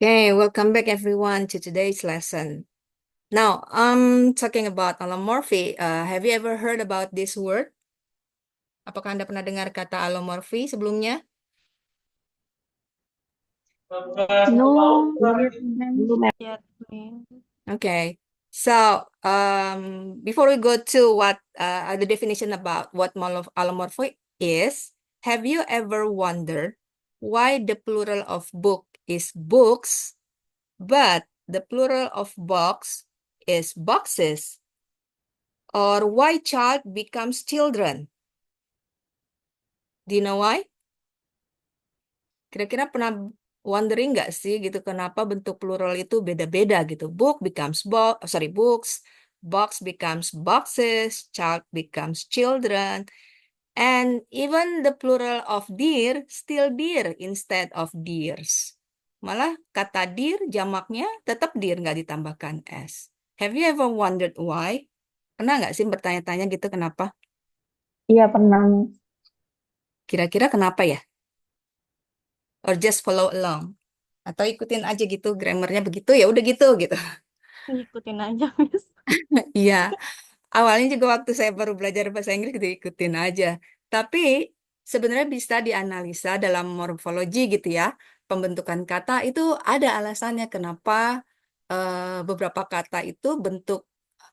Okay, welcome back everyone to today's lesson. Now, I'm talking about allomorphy. Have you ever heard about this word? Apakah Anda pernah dengar kata allomorphy sebelumnya? Belum, belum ya. Okay, so before we go to what the definition about what allomorphy is, have you ever wondered why the plural of book is books, but the plural of box is boxes? Or why child becomes children? Do you know why? Kira-kira pernah wondering nggak sih gitu kenapa bentuk plural itu beda-beda gitu? Book becomes books, box becomes boxes, child becomes children, and even the plural of deer still deer instead of deers. Malah kata deer jamaknya tetap deer nggak ditambahkan s. Have you ever wondered why? Pernah nggak sih bertanya-tanya gitu kenapa? Iya pernah. Kira-kira kenapa ya? Or just follow along? Atau ikutin aja gitu grammarnya begitu ya udah gitu gitu. Ngikutin aja, Miss. Iya, awalnya juga waktu saya baru belajar bahasa Inggris gitu ikutin aja. Tapi sebenarnya bisa dianalisa dalam morfologi gitu ya. Pembentukan kata itu ada alasannya kenapa beberapa kata itu bentuk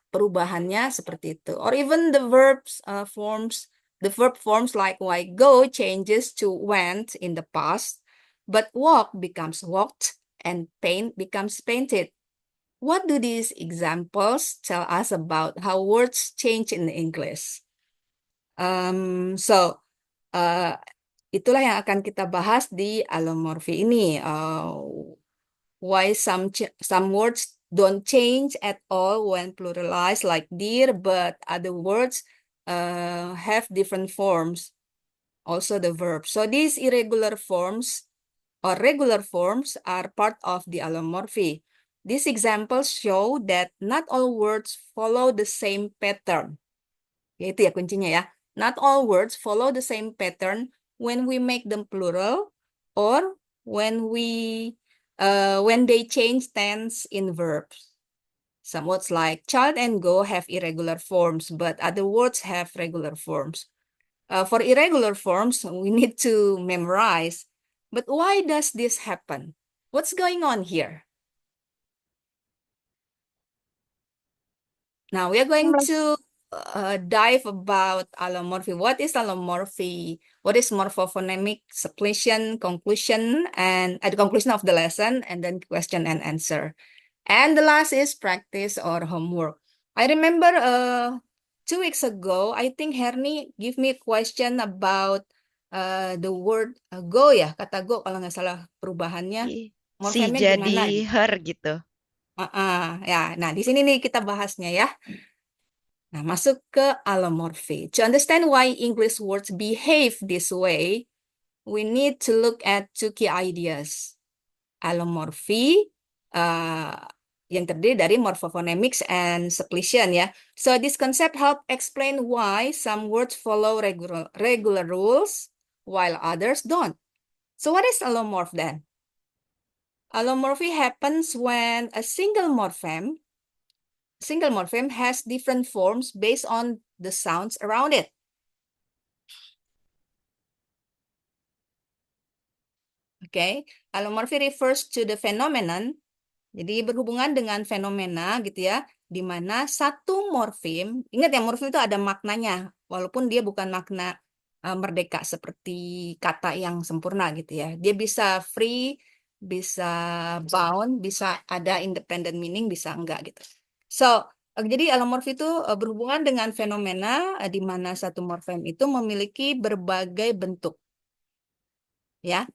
perubahannya seperti itu. Or even the verb forms like why go changes to went in the past, but walk becomes walked and paint becomes painted. What do these examples tell us about how words change in English? So, uh, itulah yang akan kita bahas di allomorphy ini. Why some words don't change at all when pluralized like deer, but other words have different forms, also the verb. So these irregular forms or regular forms are part of the allomorphy. These examples show that not all words follow the same pattern. Yaitu ya kuncinya ya. Not all words follow the same pattern when we make them plural or when they change tense in verbs. Some words like child and go have irregular forms, but other words have regular forms. For irregular forms, we need to memorize. But why does this happen? What's going on here? Now we are going to dive about allomorphy. What is allomorphy? What is morphophonemic suppletion, conclusion, and at the conclusion of the lesson, and then question and answer. And the last is practice or homework. I remember 2 weeks ago, I think Herni give me a question about the word go ya, kata go kalau nggak salah perubahannya. Si Morfemnya jadi gimana gitu. her gitu. Ya, nah di sini nih kita bahasnya ya. Nah, masuk ke allomorphy. To understand why English words behave this way, we need to look at 2 key ideas. Allomorphy, yang terdiri dari morphophonemics and suppletion ya. So this concept help explain why some words follow regular rules while others don't. So what is allomorph then? Allomorphy happens when a single morpheme has different forms based on the sounds around it. Okay, allomorphy refers to the phenomenon. Jadi berhubungan dengan fenomena gitu ya, di mana satu morfem, ingat ya morfem itu ada maknanya, walaupun dia bukan makna merdeka seperti kata yang sempurna gitu ya. Dia bisa free, bisa bound, bisa ada independent meaning, bisa enggak gitu. So, jadi allomorph itu berhubungan dengan fenomena di mana satu morfem itu memiliki berbagai bentuk. Ya,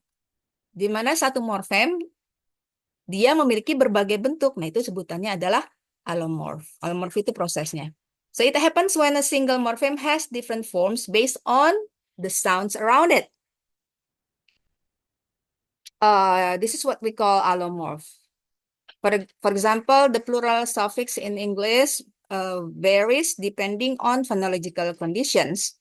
di mana satu morfem dia memiliki berbagai bentuk. Nah, itu sebutannya adalah allomorph. Allomorph itu prosesnya. So it happens when a single morpheme has different forms based on the sounds around it. This is what we call allomorph. For example, the plural suffix in English varies depending on phonological conditions.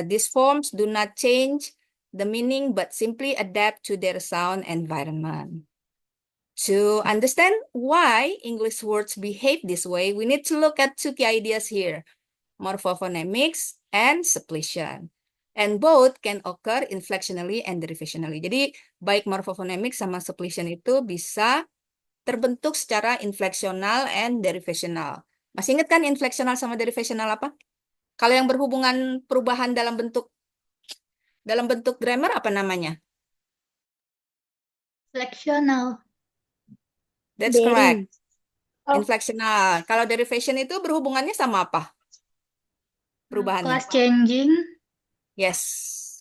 These forms do not change the meaning but simply adapt to their sound environment. To understand why English words behave this way, we need to look at two key ideas here, morphophonemics and suppletion. And both can occur inflectionally and derivationally. Jadi, baik morphophonemics sama suppletion itu bisa terbentuk secara infleksional and derivational. Masih ingat kan infleksional sama derivational apa? Kalau yang berhubungan perubahan dalam bentuk grammar apa namanya? Flexional. That's correct. Oh. Infleksional. Kalau derivation itu berhubungannya sama apa? Perubahannya. Class changing. Yes,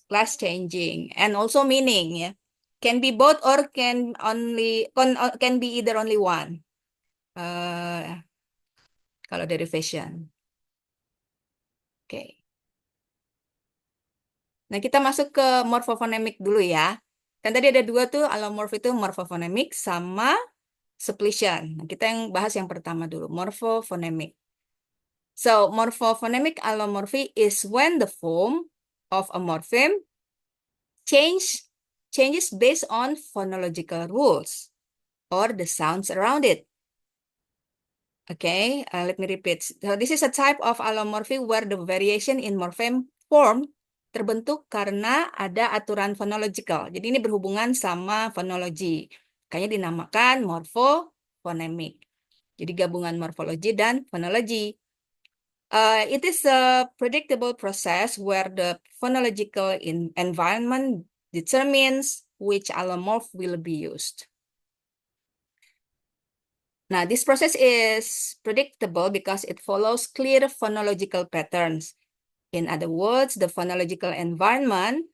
class changing and also meaning ya. Can be both or can be either only one. Kalau derivation. Oke. Nah, kita masuk ke morphophonemic dulu ya. Kan tadi ada dua tuh, allomorph itu morphophonemic sama suppletion. Nah, kita yang bahas yang pertama dulu, morphophonemic. So, morphophonemic allomorphy is when the form of a morpheme changes based on phonological rules or the sounds around it. Okay, let me repeat. So, this is a type of allomorphy where the variation in morpheme form terbentuk karena ada aturan phonological. Jadi ini berhubungan sama fonologi. Makanya dinamakan morphophonemic. Jadi gabungan morfologi dan fonologi. It is a predictable process where the phonological environment determines which allomorph will be used. Now, this process is predictable because it follows clear phonological patterns. In other words, the phonological environment,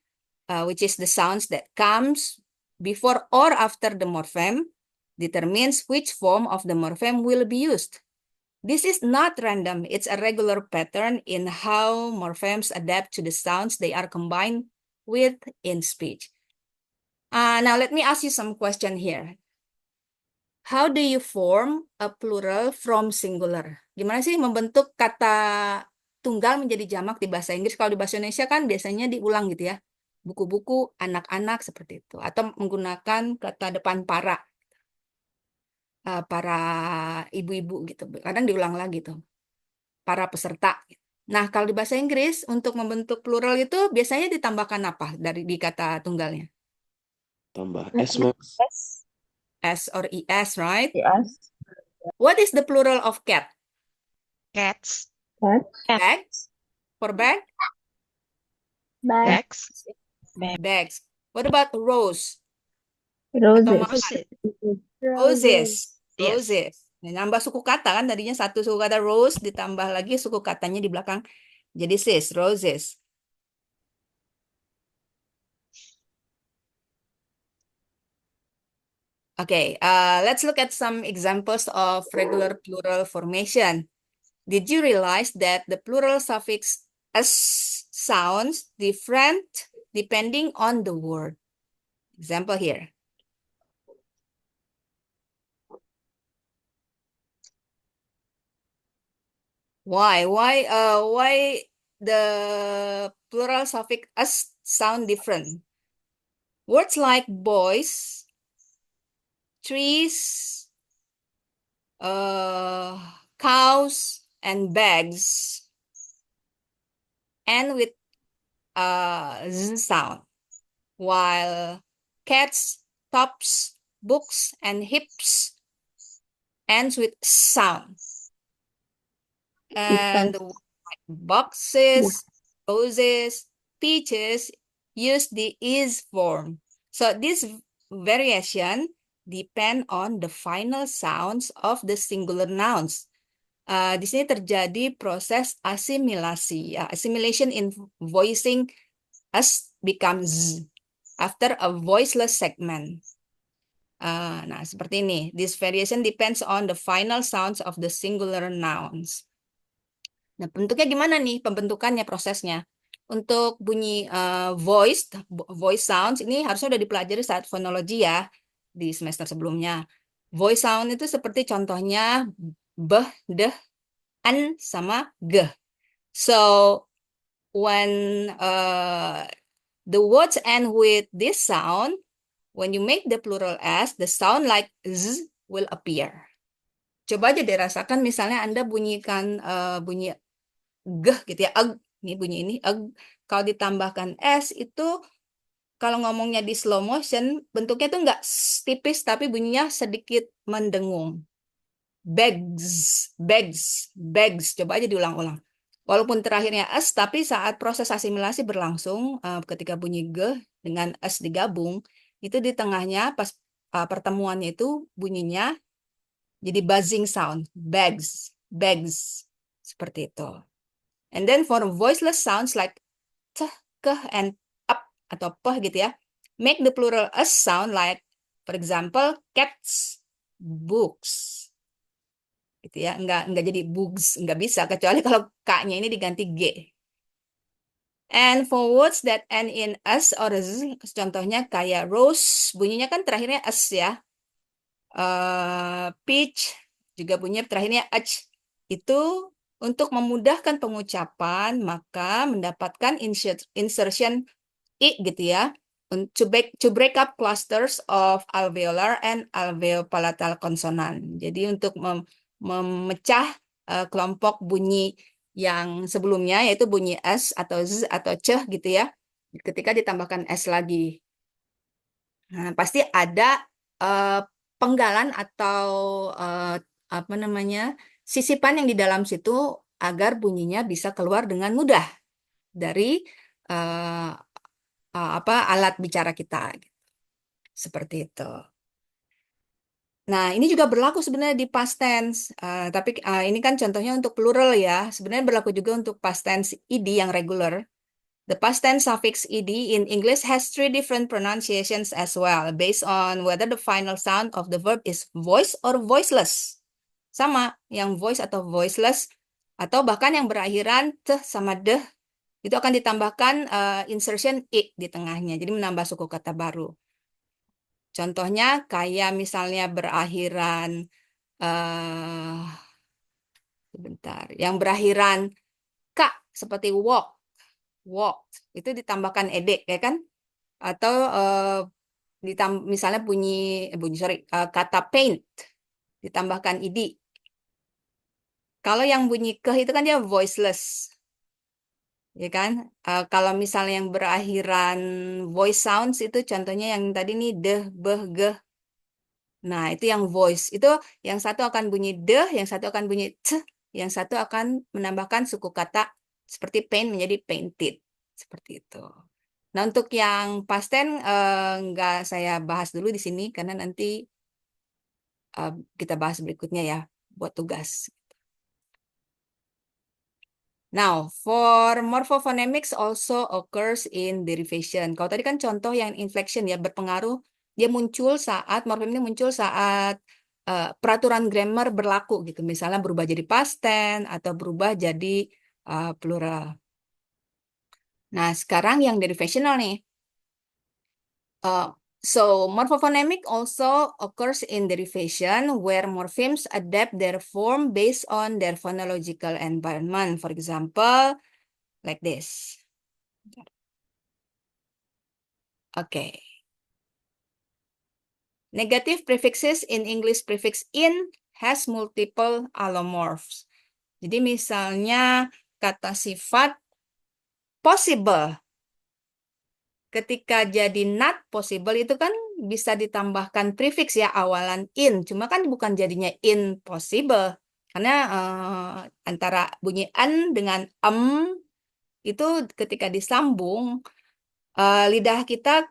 which is the sounds that comes before or after the morpheme, determines which form of the morpheme will be used. This is not random. It's a regular pattern in how morphemes adapt to the sounds they are combined with in speech. Now, let me ask you some question here. How do you form a plural from singular? Gimana sih membentuk kata tunggal menjadi jamak di bahasa Inggris? Kalau di bahasa Indonesia kan biasanya diulang gitu ya. Buku-buku, anak-anak seperti itu. Atau menggunakan kata depan para ibu-ibu gitu. Kadang diulang lagi tuh. Para peserta. Nah, kalau di bahasa Inggris untuk membentuk plural itu biasanya ditambahkan apa di kata tunggalnya? Tambah S, Ma'am. S or ES, right? Yes. What is the plural of cat? Cats. Bags? For bag? Bags. Bags. What about rose? Roses. Atau mawar? Roses. Yes. Roses. Nah, nambah suku kata kan tadinya satu suku kata rose ditambah lagi suku katanya di belakang jadi sis, roses. Okay, let's look at some examples of regular plural formation. Did you realize that the plural suffix "s" sounds different depending on the word? Example here. Why the plural suffix "s" sound different? Words like boys, trees, cows, and bags end with z sound, while cats, tops, books, and hips ends with sound. And the words like boxes, roses, peaches use the is form. So this variation depend on the final sounds of the singular nouns. Di sini terjadi proses asimilasi, assimilation in voicing as becomes z after a voiceless segment. Nah, seperti ini. This variation depends on the final sounds of the singular nouns. Nah, bentuknya gimana nih pembentukannya, prosesnya? Untuk bunyi voice sounds ini harusnya udah dipelajari saat fonologi ya di semester sebelumnya. Voice sound itu seperti contohnya beh, deh, an, sama geh. So, when the words end with this sound, when you make the plural S, the sound like Z will appear. Coba aja dirasakan misalnya Anda bunyikan bunyi G gitu ya, ag. Ini bunyi ini, ag. Kalau ditambahkan S itu kalau ngomongnya di slow motion, bentuknya tuh nggak tipis, tapi bunyinya sedikit mendengung. Bags, bags, bags. Coba aja diulang-ulang. Walaupun terakhirnya S, tapi saat proses asimilasi berlangsung, ketika bunyi G dengan S digabung, itu di tengahnya pas pertemuannya itu bunyinya jadi buzzing sound. Bags, bags. Seperti itu. And then for voiceless sounds like t, ke, and up atau peh gitu ya. Make the plural S sound like, for example, cats, books. Gitu ya, nggak jadi books, nggak bisa kecuali kalau k-nya ini diganti g. And for words that end in s or z, contohnya kayak rose, bunyinya kan terakhirnya s ya. Peach juga bunyinya terakhirnya h. Itu untuk memudahkan pengucapan maka mendapatkan insertion i gitu ya. To break up clusters of alveolar and alveopalatal consonant. Jadi untuk memecah kelompok bunyi yang sebelumnya yaitu bunyi S atau Z atau C gitu ya. Ketika ditambahkan S lagi. Nah, pasti ada penggalan atau apa namanya sisipan yang di dalam situ agar bunyinya bisa keluar dengan mudah dari alat bicara kita. Seperti itu. Nah, ini juga berlaku sebenarnya di past tense. Tapi ini kan contohnya untuk plural ya. Sebenarnya berlaku juga untuk past tense ed yang regular. The past tense suffix ed in English has 3 different pronunciations as well, based on whether the final sound of the verb is voice or voiceless. Sama, yang voice atau voiceless, atau bahkan yang berakhiran teh sama deh, itu akan ditambahkan insertion i di tengahnya, jadi menambah suku kata baru. Contohnya kayak misalnya berakhiran sebentar, yang berakhiran k seperti walk, walked itu ditambahkan ed ya kan? Atau misalnya kata paint ditambahkan id. Kalau yang bunyi ke itu kan dia voiceless. Ya kan? Kalau misalnya yang berakhiran voice sounds itu contohnya yang tadi nih deh, beh, geh. Nah, itu yang voice. Itu yang satu akan bunyi deh, yang satu akan bunyi t, yang satu akan menambahkan suku kata seperti paint menjadi painted. Seperti itu. Nah, untuk yang past tense nggak saya bahas dulu di sini karena nanti kita bahas berikutnya ya buat tugas. Now, for morphophonemics also occurs in derivation. Kalau tadi kan contoh yang inflection ya berpengaruh, dia muncul saat morfem ini muncul saat peraturan grammar berlaku gitu. Misalnya berubah jadi past tense atau berubah jadi plural. Nah, sekarang yang derivational nih. So, morphophonemic also occurs in derivation where morphemes adapt their form based on their phonological environment. For example, like this. Okay. Negative prefixes in English prefix in has multiple allomorphs. Jadi misalnya kata sifat possible. Ketika jadi not possible itu kan bisa ditambahkan prefix ya awalan in. Cuma kan bukan jadinya impossible. Karena antara bunyi an dengan itu ketika disambung lidah kita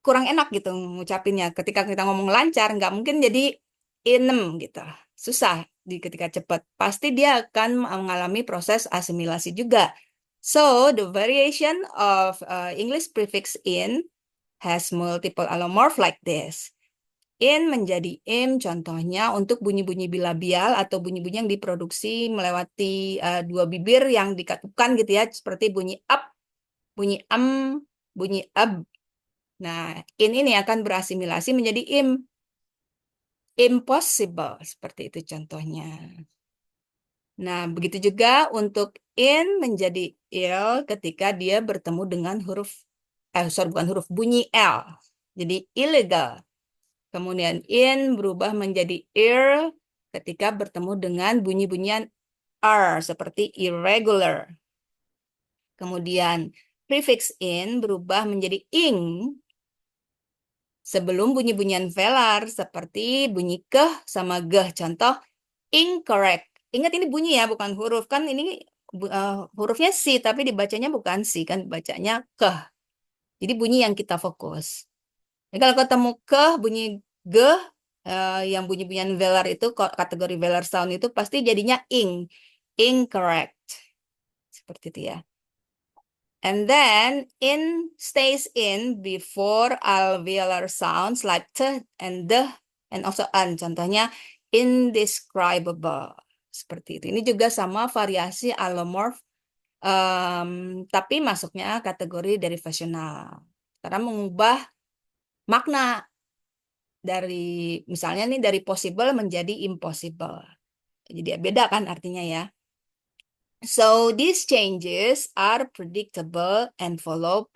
kurang enak gitu ngucapinnya. Ketika kita ngomong lancar nggak mungkin jadi inem gitu. Susah ketika cepat. Pasti dia akan mengalami proses asimilasi juga. So, the variation of English prefix in has multiple allomorph like this. In menjadi im, contohnya untuk bunyi-bunyi bilabial atau bunyi-bunyi yang diproduksi melewati dua bibir yang dikatupkan gitu ya, seperti bunyi up, bunyi bunyi ab. Nah, in ini akan berasimilasi menjadi im. Impossible, seperti itu contohnya. Nah, begitu juga untuk in menjadi il ketika dia bertemu dengan huruf, bukan huruf, bunyi L. jadi illegal. Kemudian in berubah menjadi ir ketika bertemu dengan bunyi-bunyian r seperti irregular. Kemudian prefix in berubah menjadi ing sebelum bunyi-bunyian velar seperti bunyi keh sama geh. Contoh incorrect. Ingat ini bunyi ya, bukan huruf. Kan ini hurufnya si, tapi dibacanya bukan si, kan bacanya keh. Jadi bunyi yang kita fokus. Jadi kalau ketemu keh, bunyi geh, yang bunyi-bunyian velar itu, kategori velar sound itu pasti jadinya ing. Incorrect. Seperti itu ya. And then in stays in before alveolar sounds like t and the and also an. Contohnya indescribable. Seperti itu. Ini juga sama variasi allomorph, tapi masuknya kategori derivasional. Karena mengubah makna dari misalnya nih dari possible menjadi impossible. Jadi beda kan artinya ya. So these changes are predictable and follow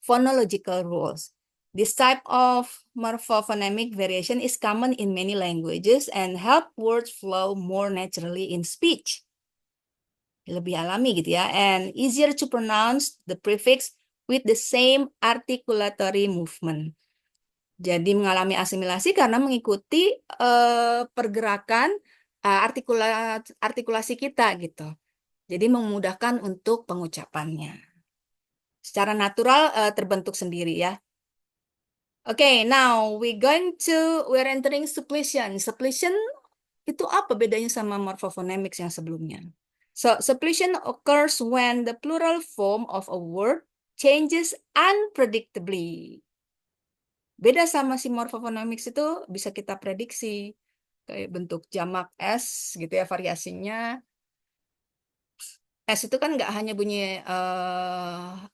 phonological rules. This type of morphophonemic variation is common in many languages and help words flow more naturally in speech. Lebih alami gitu ya. And easier to pronounce the prefix with the same articulatory movement. Jadi mengalami asimilasi karena mengikuti pergerakan artikulasi kita gitu. Jadi memudahkan untuk pengucapannya. Secara natural terbentuk sendiri ya. Okay, now we're entering suppletion. Suppletion itu apa bedanya sama morphophonemics yang sebelumnya? So, suppletion occurs when the plural form of a word changes unpredictably. Beda sama si morphophonemics itu bisa kita prediksi. Kayak bentuk jamak S gitu ya variasinya. S itu kan nggak hanya bunyi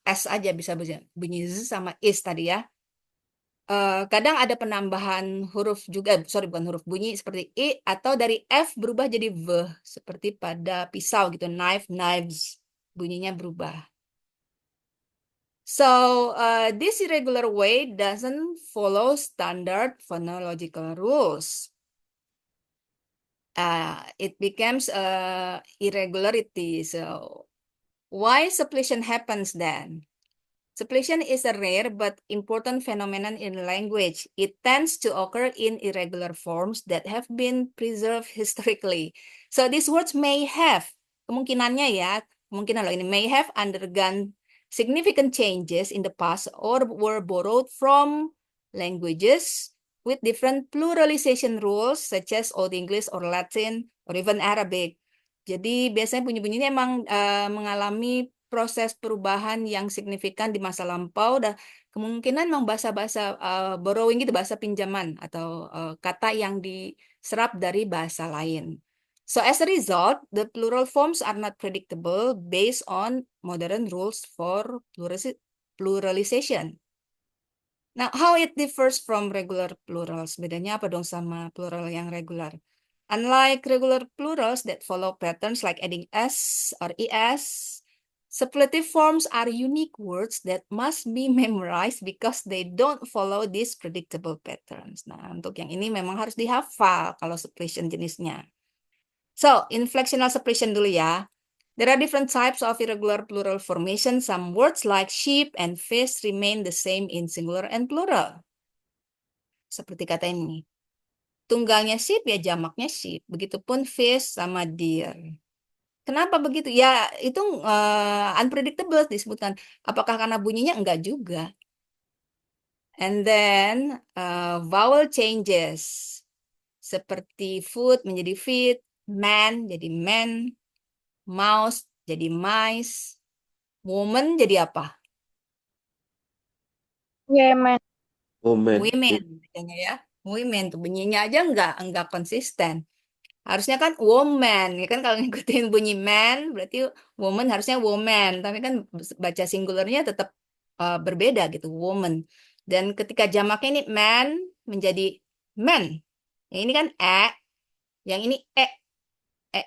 S aja, bisa bunyi Z sama is tadi ya. Kadang ada penambahan huruf juga, sorry bukan huruf, bunyi seperti I, atau dari F berubah jadi V, seperti pada pisau gitu, knife, knives, bunyinya berubah. So, this irregular way doesn't follow standard phonological rules. It becomes irregularity. So, why suppletion happens then? Suppletion is a rare but important phenomenon in language. It tends to occur in irregular forms that have been preserved historically. So these words may have, kemungkinannya ya, kemungkinan loh ini, may have undergone significant changes in the past or were borrowed from languages with different pluralization rules such as Old English or Latin or even Arabic. Jadi biasanya bunyi-bunyi ini emang mengalami proses perubahan yang signifikan di masa lampau dan kemungkinan memang bahasa-bahasa borrowing gitu, bahasa pinjaman atau kata yang diserap dari bahasa lain. So as a result, the plural forms are not predictable based on modern rules for pluralization. Now, how it differs from regular plurals? Bedanya apa dong sama plural yang regular? Unlike regular plurals that follow patterns like adding s or es, suppletive forms are unique words that must be memorized because they don't follow these predictable patterns. Nah, untuk yang ini memang harus dihafal kalau suppletion jenisnya. So, inflectional suppletion dulu ya. There are different types of irregular plural formation. Some words like sheep and fish remain the same in singular and plural. Seperti kata ini. Tunggalnya sheep ya jamaknya sheep. Begitupun fish sama deer. Kenapa begitu? Ya itu unpredictable disebutkan. Apakah karena bunyinya? Enggak juga. And then vowel changes. Seperti food menjadi feed, man jadi man, mouse jadi mice, woman jadi apa? Yemen. Woman. Women, bacanya ya. Women tuh bunyinya aja enggak konsisten. Harusnya kan woman, ya kan kalau ngikutin bunyi man berarti woman harusnya woman, tapi kan baca singularnya tetap berbeda gitu, woman. Dan ketika jamaknya ini man menjadi man. Yang ini kan yang ini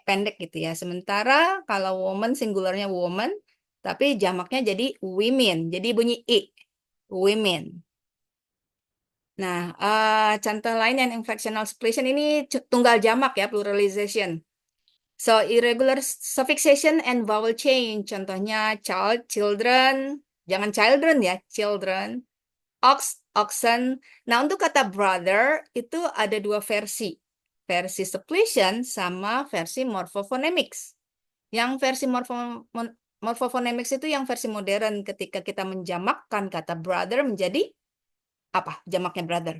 pendek gitu ya. Sementara kalau woman singularnya woman, tapi jamaknya jadi women. Jadi bunyi i, women. Nah, contoh lain yang inflectional suppletion ini tunggal jamak ya, pluralization. So, irregular suffixation and vowel change. Contohnya child, children. Jangan children ya, children. Ox, oxen. Nah, untuk kata brother itu ada dua versi. Versi suppletion sama versi morphophonemics. Yang versi morphophonemics itu yang versi modern ketika kita menjamakkan kata brother menjadi apa? Jamaknya brother.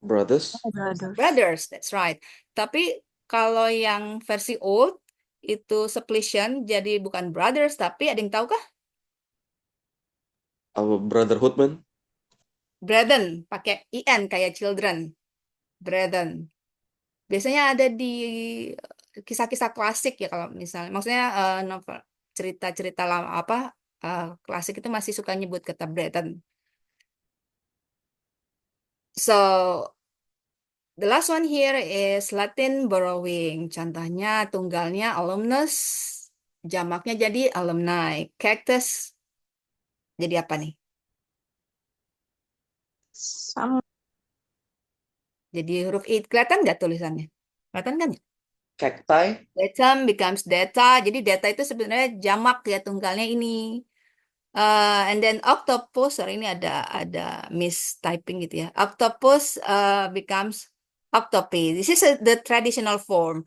Brothers. Brothers. Brothers, that's right. Tapi kalau yang versi old itu suppletion jadi bukan brothers tapi ada yang tahu kah? Our brotherhood, man. Brethren pakai in kayak children. Brethren. Biasanya ada di kisah-kisah klasik ya kalau misalnya maksudnya novel cerita-cerita lama apa klasik itu masih suka nyebut kata brethren. So the last one here is Latin borrowing. Contohnya tunggalnya alumnus, jamaknya jadi alumni. Cactus jadi apa nih? Sama. Jadi huruf I. Kelihatan nggak tulisannya? Kelihatan kan? Cacti. Datum becomes data. Jadi data itu sebenarnya jamak ya tunggalnya ini. And then octopus, sorry ini ada mistyping gitu ya. Octopus becomes octopi. This is the traditional form.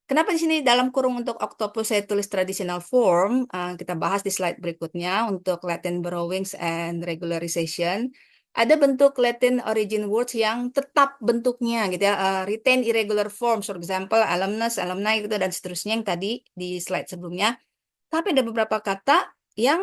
Kenapa di sini dalam kurung untuk octopus saya tulis traditional form? Kita bahas di slide berikutnya untuk Latin borrowings and regularization. Ada bentuk Latin origin words yang tetap bentuknya gitu ya, retain irregular forms, for example, alumnus, alumni gitu dan seterusnya yang tadi di slide sebelumnya. Tapi ada beberapa kata yang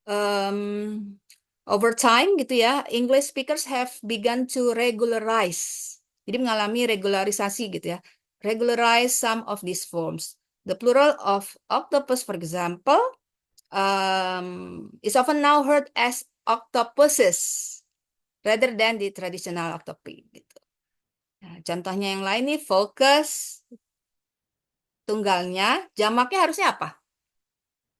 um, over time gitu ya, English speakers have begun to regularize. Jadi mengalami regularisasi gitu ya. Regularize some of these forms. The plural of octopus, for example, is often now heard as octopuses rather than the traditional octopi. Gitu. Nah, contohnya yang lain nih, focus, tunggalnya, jamaknya harusnya apa?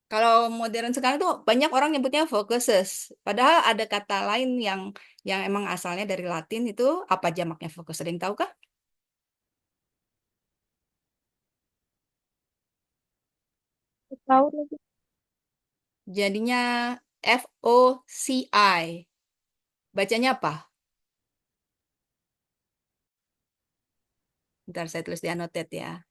Kalau modern sekarang tuh banyak orang nyebutnya focuses. Padahal ada kata lain yang emang asalnya dari Latin itu apa jamaknya fokus? Ada yang tahu kah? Tahu lagi. Jadinya FOCI. Bacanya apa? Ntar saya tulis di annotate ya.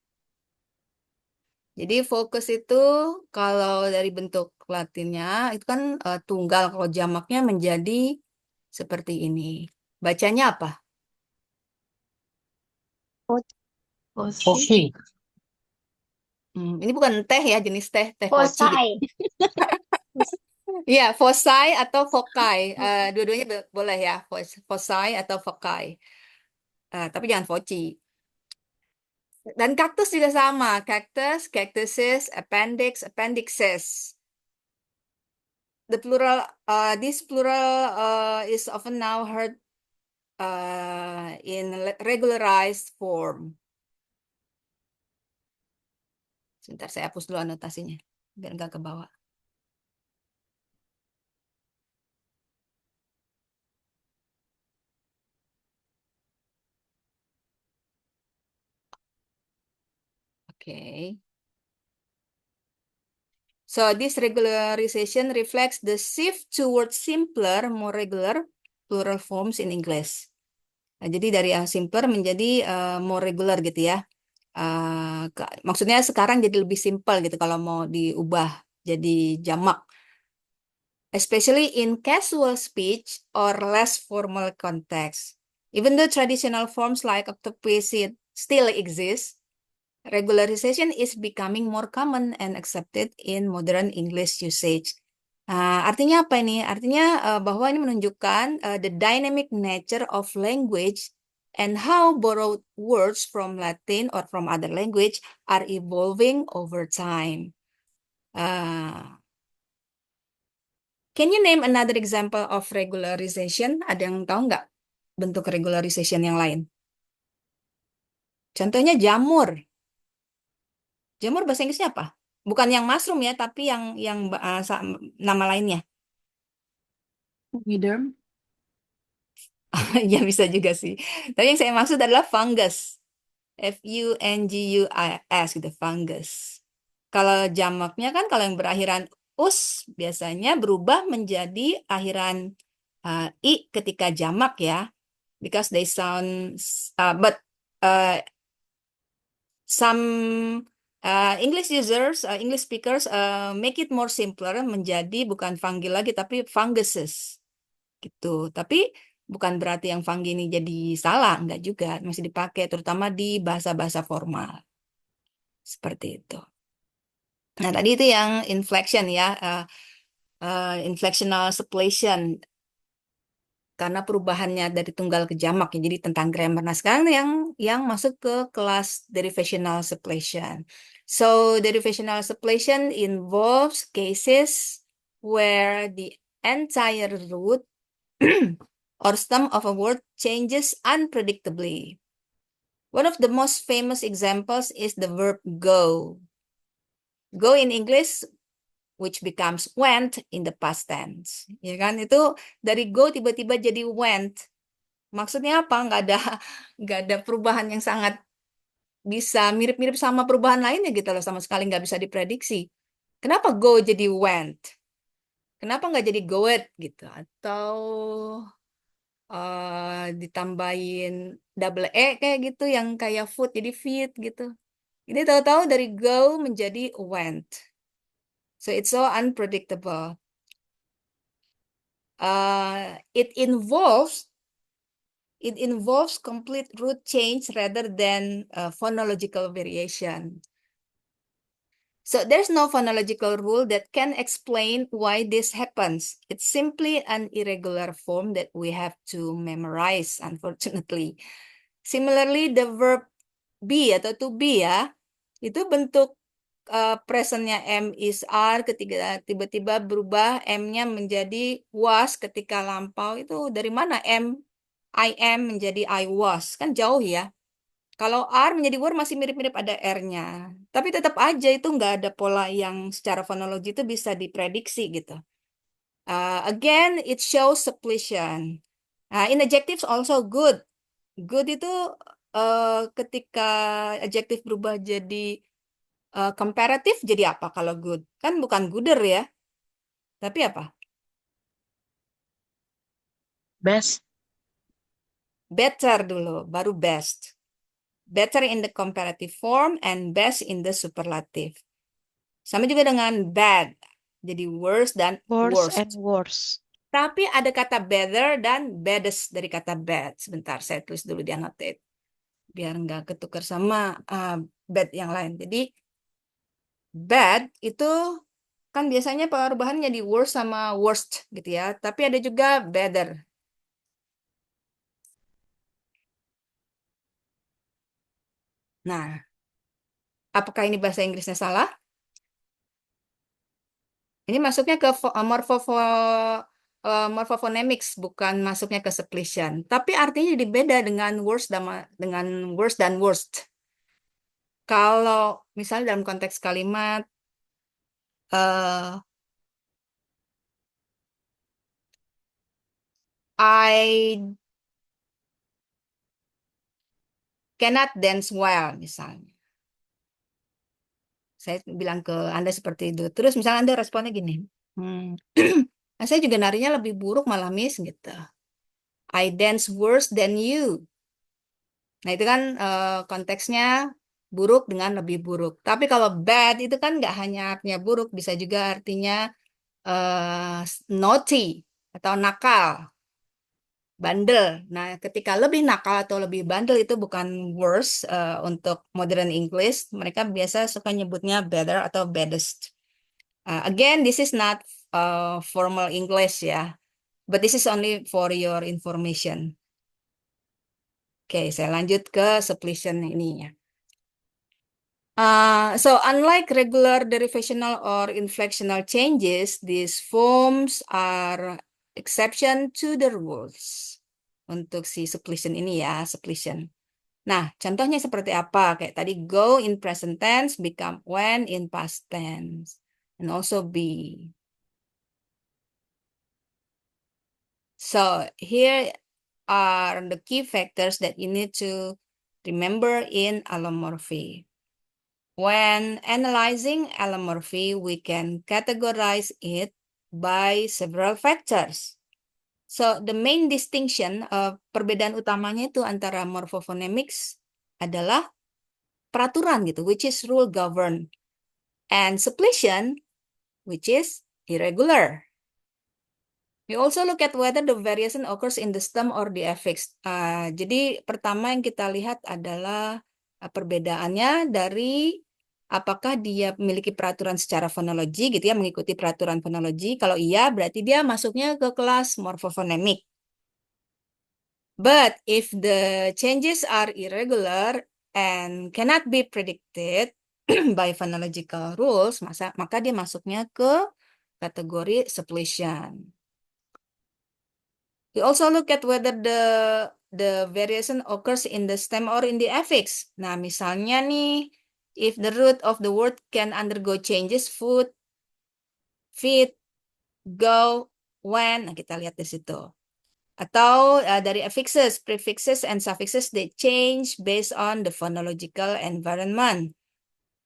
Jadi fokus itu kalau dari bentuk Latinnya itu kan tunggal. Kalau jamaknya menjadi seperti ini. Bacanya apa? Foci. Ini bukan teh ya, jenis teh foci gitu. Fosai. Iya, foci atau fokai. Dua-duanya boleh ya, foci atau fokai. Tapi jangan foci. Dan kaktus juga sama. Cactus, cactuses, appendix, appendixes. The plural, this plural is often now heard in regularized form. Sebentar, saya hapus dulu anotasinya. Biar nggak ke bawah. Oke. So this regularization reflects the shift towards simpler, more regular plural forms in English. Nah, jadi dari yang simpler menjadi more regular gitu ya. Maksudnya sekarang jadi lebih simpel gitu kalau mau diubah jadi jamak. Especially in casual speech or less formal context. Even though traditional forms like octopus still exist, regularization is becoming more common and accepted in modern English usage. Artinya apa ini? Artinya bahwa ini menunjukkan the dynamic nature of language and how borrowed words from Latin or from other language are evolving over time. Can you name another example of regularization? Ada yang tahu nggak bentuk regularization yang lain? Contohnya jamur. Jamur bahasa Inggrisnya apa? Bukan yang mushroom ya, tapi yang nama lainnya. Widerm. Ya bisa juga sih. Tapi yang saya maksud adalah fungus. Fungus gitu, fungus. Kalau jamaknya kan kalau yang berakhiran us biasanya berubah menjadi akhiran i ketika jamak ya. Because they sound, but uh, some English users, English speakers make it more simpler menjadi bukan fungi lagi tapi funguses gitu. Tapi bukan berarti yang fungi ini jadi salah, enggak juga, masih dipakai terutama di bahasa-bahasa formal seperti itu. Nah, tadi itu yang inflection ya, inflectional suppletion karena perubahannya dari tunggal ke jamak ya, jadi tentang grammar. Nah, sekarang yang masuk ke kelas derivational suppletion. So, derivational suppletion involves cases where the entire root or stem of a word changes unpredictably. One of the most famous examples is the verb go. Go in English which becomes went in the past tense. Ya kan? Itu dari go tiba-tiba jadi went. Maksudnya apa? Nggak ada perubahan yang sangat bisa mirip-mirip sama perubahan lainnya gitu loh. Sama sekali nggak bisa diprediksi. Kenapa go jadi went? Kenapa nggak jadi goet gitu? Atau ditambahin double E kayak gitu yang kayak food jadi feed gitu. Ini tahu-tahu dari go menjadi went. So it's so unpredictable. It involves complete root change rather than phonological variation. So there's no phonological rule that can explain why this happens. It's simply an irregular form that we have to memorize, unfortunately. Similarly, the verb be atau to be ya, itu bentuk presentnya am is are ketika tiba-tiba berubah M-nya menjadi was ketika lampau itu dari mana I am menjadi I was kan jauh ya. Kalau are menjadi were masih mirip-mirip ada R-nya. Tapi tetap aja itu nggak ada pola yang secara fonologi itu bisa diprediksi gitu. Again, it shows suppletion. In adjectives also good. Good itu ketika adjective berubah jadi comparative jadi apa kalau good? Kan bukan gooder ya. Tapi apa? Best. Better dulu, baru best. Better in the comparative form and best in the superlative. Sama juga dengan bad. Jadi worse dan Worse and worst. worse. Tapi ada kata better dan baddest dari kata bad. Sebentar, saya tulis dulu di annotate. Biar nggak ketukar sama bad yang lain. Jadi bad itu kan biasanya perubahannya di worst sama worst gitu ya. Tapi ada juga better. Nah, apakah ini bahasa Inggrisnya salah? Ini masuknya ke morphophonemics, bukan masuknya ke suppletion. Tapi artinya jadi beda dengan dengan worse dan worst. Kalau misalnya dalam konteks kalimat eh, I cannot dance well misalnya. Saya bilang ke Anda seperti itu. Terus misalnya Anda responnya gini. Saya juga narinya lebih buruk malah miss gitu. I dance worse than you. Nah, itu kan konteksnya buruk dengan lebih buruk. Tapi kalau bad itu kan nggak hanya artinya buruk, bisa juga artinya naughty atau nakal, bandel. Nah, ketika lebih nakal atau lebih bandel itu bukan worse untuk modern English. Mereka biasa suka nyebutnya better atau baddest. Again, this is not formal English ya, but this is only for your information. Oke, saya lanjut ke suppletion ini ya. So unlike regular derivational or inflectional changes, these forms are exception to the rules. Untuk si suppletion ini ya, suppletion. Nah, contohnya seperti apa? Kayak tadi go in present tense become when in past tense. And also be. So here are the key factors that you need to remember in allomorphy. When analyzing allomorphy, we can categorize it by several factors. So, the main distinction, perbedaan utamanya itu antara morphophonemics adalah peraturan gitu, which is rule govern, and suppletion, which is irregular. We also look at whether the variation occurs in the stem or the affix. Jadi pertama yang kita lihat adalah perbedaannya dari apakah dia memiliki peraturan secara fonologi gitu ya, mengikuti peraturan fonologi. Kalau iya, berarti dia masuknya ke kelas morphophonemic. But if the changes are irregular and cannot be predicted by phonological rules, maka dia masuknya ke kategori suppletion. We also look at whether the variation occurs in the stem or in the affix. Nah, misalnya nih, if the root of the word can undergo changes, food, feed, go, when. Nah, kita lihat di situ. Atau dari affixes, prefixes, and suffixes, they change based on the phonological environment.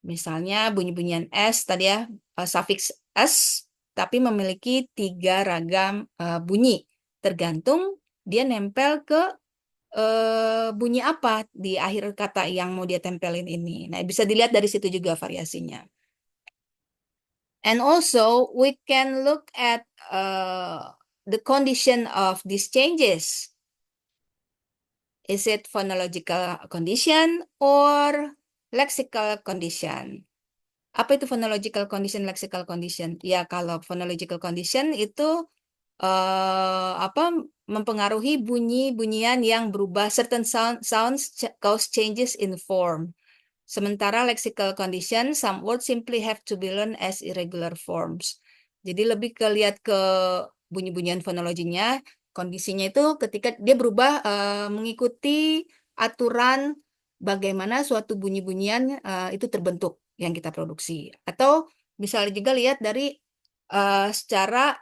Misalnya bunyi-bunyian S tadi ya, suffix S, tapi memiliki 3 ragam bunyi. Tergantung dia nempel ke bunyi apa di akhir kata yang mau dia tempelin ini. Nah, bisa dilihat dari situ juga variasinya. And also, we can look at the condition of these changes. Is it phonological condition or lexical condition? Apa itu phonological condition, lexical condition? Ya, kalau phonological condition itu mempengaruhi bunyi-bunyian yang berubah, certain sounds cause changes in form. Sementara lexical condition, some words simply have to be learned as irregular forms. Jadi lebih lihat ke bunyi-bunyian fonologinya, kondisinya itu ketika dia berubah mengikuti aturan bagaimana suatu bunyi-bunyian itu terbentuk yang kita produksi. Atau misalnya juga lihat dari secara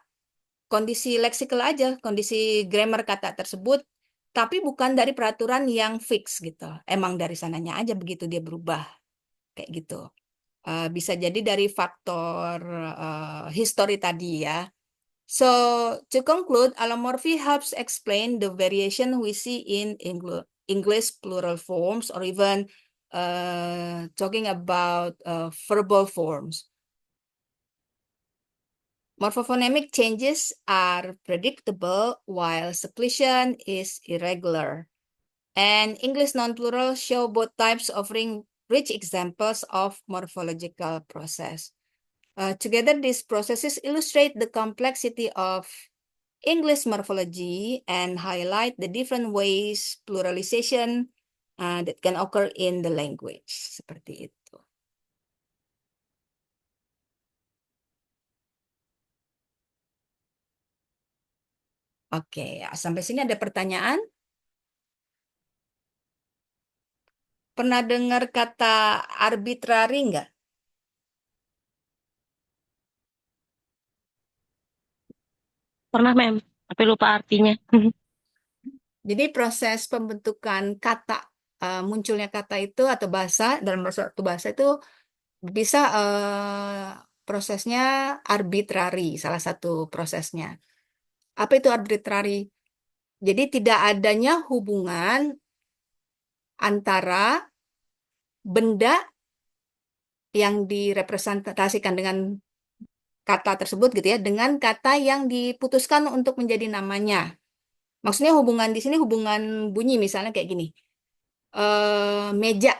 kondisi leksikal aja, kondisi grammar kata tersebut, tapi bukan dari peraturan yang fix gitu. Emang dari sananya aja begitu dia berubah. Kayak gitu. Bisa jadi dari faktor history tadi ya. So, to conclude, allomorphy helps explain the variation we see in English plural forms or even talking about verbal forms. Morphophonemic changes are predictable while suppletion is irregular. And English non-plural show both types, offering rich examples of morphological process. Together, these processes illustrate the complexity of English morphology and highlight the different ways pluralization that can occur in the language. Seperti itu. Oke, sampai sini ada pertanyaan? Pernah dengar kata arbitrary nggak? Pernah, Mem, tapi lupa artinya. Jadi proses pembentukan kata, munculnya kata itu atau bahasa, dalam suatu bahasa itu bisa prosesnya arbitrary, salah satu prosesnya. Apa itu arbitrary? Jadi tidak adanya hubungan antara benda yang direpresentasikan dengan kata tersebut gitu ya, dengan kata yang diputuskan untuk menjadi namanya. Maksudnya hubungan di sini hubungan bunyi, misalnya kayak gini. Meja.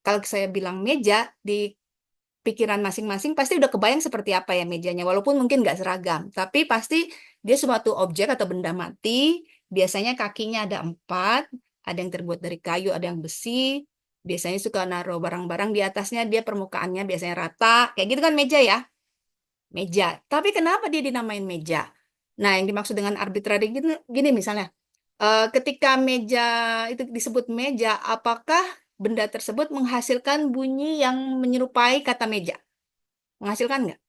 Kalau saya bilang meja, di pikiran masing-masing pasti udah kebayang seperti apa ya mejanya, walaupun mungkin nggak seragam, tapi pasti dia suatu objek atau benda mati, biasanya kakinya ada 4, ada yang terbuat dari kayu, ada yang besi, biasanya suka naruh barang-barang di atasnya, dia permukaannya biasanya rata, kayak gitu kan meja ya, meja. Tapi kenapa dia dinamain meja? Nah, yang dimaksud dengan arbitrary gini misalnya, ketika meja itu disebut meja, apakah benda tersebut menghasilkan bunyi yang menyerupai kata meja? Menghasilkan nggak?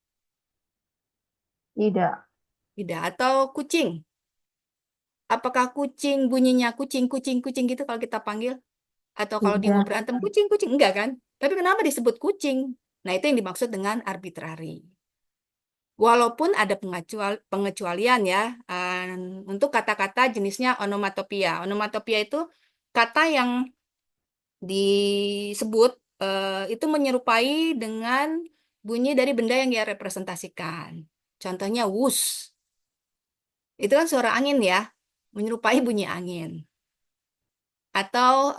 Tidak. Tidak. Atau kucing? Apakah kucing bunyinya kucing, kucing, kucing gitu kalau kita panggil? Atau kalau dia mau Tidak. berantem, kucing, kucing. Enggak kan? Tapi kenapa disebut kucing? Nah, itu yang dimaksud dengan arbitrary. Walaupun ada pengecualian ya, untuk kata-kata jenisnya onomatopia. Onomatopia itu kata yang disebut itu menyerupai dengan bunyi dari benda yang dia representasikan. Contohnya wus. Itu kan suara angin ya, menyerupai bunyi angin. Atau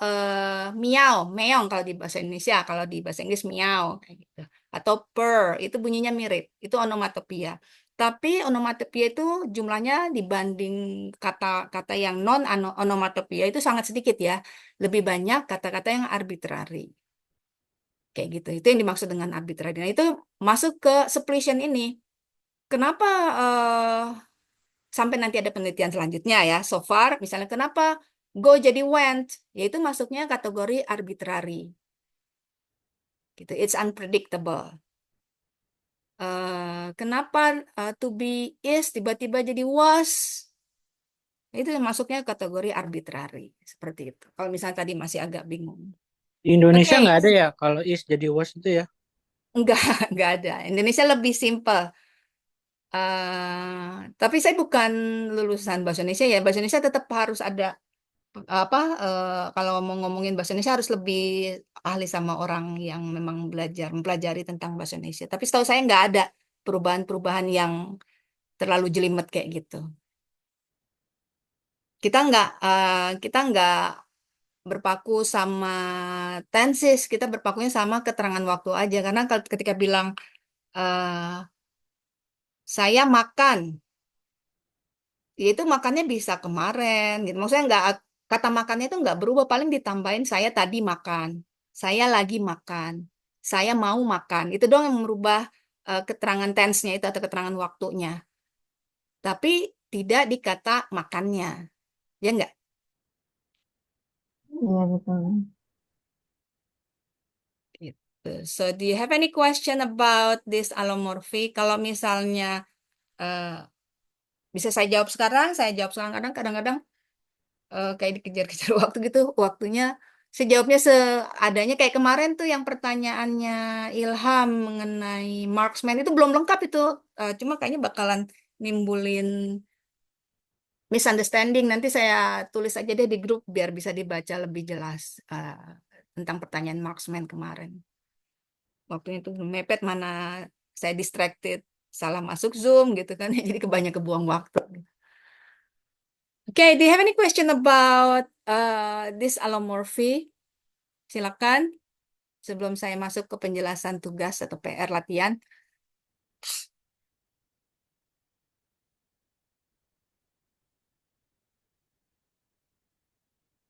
miau, meong kalau di bahasa Indonesia, kalau di bahasa Inggris miau kayak gitu. Atau purr, itu bunyinya mirip, itu onomatopia. Tapi onomatopia itu jumlahnya dibanding kata-kata yang non onomatopia itu sangat sedikit ya. Lebih banyak kata-kata yang arbitrary. Kayak gitu. Itu yang dimaksud dengan arbitrary. Nah, itu masuk ke suppletion ini. Kenapa sampai nanti ada penelitian selanjutnya ya. So far, misalnya kenapa go jadi went, yaitu masuknya kategori arbitrary. Gitu. It's unpredictable. Kenapa to be is tiba-tiba jadi was? Itu yang masuknya kategori arbitrary. Seperti itu. Kalau misalnya tadi masih agak bingung. Di Indonesia Oke, nggak ada ya kalau is jadi was itu ya. enggak, enggak ada. Indonesia lebih simple. Tapi saya bukan lulusan bahasa Indonesia ya. Bahasa Indonesia tetap harus ada apa kalau mau ngomongin bahasa Indonesia harus lebih ahli sama orang yang memang mempelajari tentang bahasa Indonesia. Tapi setahu saya nggak ada perubahan-perubahan yang terlalu jelimet kayak gitu. Kita nggak berpaku sama tenses, kita berpakunya sama keterangan waktu aja. Karena ketika bilang eh, saya makan, ya itu makannya bisa kemarin gitu. Maksudnya nggak kata makannya itu nggak berubah, paling ditambahin saya tadi makan, saya lagi makan, saya mau makan. Itu doang yang merubah keterangan tense-nya itu atau keterangan waktunya. Tapi tidak di kata makannya. Ya nggak? Iya, betul. Gitu. So, do you have any question about this allomorphy? Kalau misalnya eh, bisa saya jawab sekarang, saya jawab sekarang. Kadang-kadang kayak dikejar-kejar waktu gitu, waktunya sejawabnya seadanya kayak kemarin tuh yang pertanyaannya Ilham mengenai marksman itu belum lengkap itu. Cuma kayaknya bakalan nimbulin misunderstanding. Nanti saya tulis aja deh di grup biar bisa dibaca lebih jelas tentang pertanyaan marksman kemarin. Waktunya tuh belum mepet, mana saya distracted salah masuk Zoom gitu kan. Jadi kebanyakan kebuang waktu. Okay, do you have any question about this allomorphy? Silakan sebelum saya masuk ke penjelasan tugas atau PR latihan.